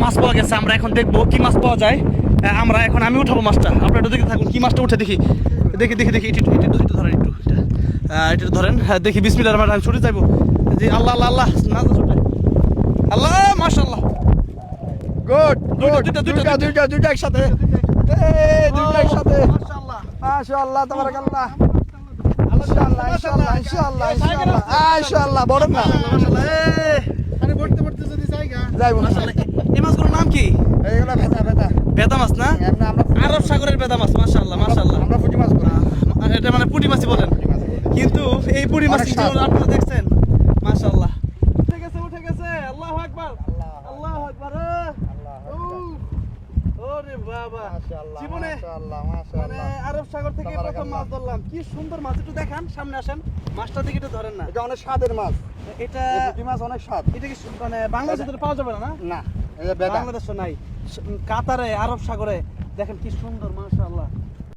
মাছ পাওয়া গেছে। আমরা এখন দেখবো কি মাছ পাওয়া যায়। আমি উঠাবো মাছটা, আপনারা একটু দেখতে থাকুন কি মাছটা উঠে। দেখি একটু ধরেন, একটু ধরেন। হ্যাঁ দেখি, বিসমিল্লাহির রহমানির রহিম, ছুটে যাইবো। জি আল্লাহ আল্লাহ আল্লাহ, না ছুটে আল্লাহ, মাশাআল্লাহ, গুড দুইটা একসাথে, দুইটা একসাথে, মাশাআল্লাহ মাশাআল্লাহ তাবারাকাল্লাহ, ইনশাআল্লাহ বড় না মাশাআল্লাহ। আরে বড়তে বড়তে যদি জায়গা যাইবো না। মাশাআল্লাহ, এই মাছগুলোর নাম কি? এইগুলা ভেতা ভেতা বেদা মাছ না? আমরা আরব সাগরের বেদা মাছ, মাশাআল্লাহ মাশাআল্লাহ। আমরা পুঁটি মাছ বলি। এটা মানে পুঁটি মাছই বলেন, কিন্তু এই পুঁটি মাছ অনেক স্বাদ। আপনারা দেখছেন, মাশাআল্লাহ। উঠে গেছে, আল্লাহু আকবার, আল্লাহু আকবার। ওরে বাবা, জীবনে মানে আরব সাগর থেকে প্রথম মাছ ধরলাম। কি সুন্দর মাছ, একটু দেখান, সামনে আসেন, মাছটা দিকে একটু ধরেন না। এটা অনেক স্বাদের মাছ, এটা পুঁটি মাছ অনেক স্বাদ। এটা কি মানে বাংলাদেশে পাওয়া যাবে না? না, এই যে বেদা। বাংলাদেশে নাই, কাতারে, আরব সাগরে দেখেন কি সুন্দর, মাশাআল্লাহ।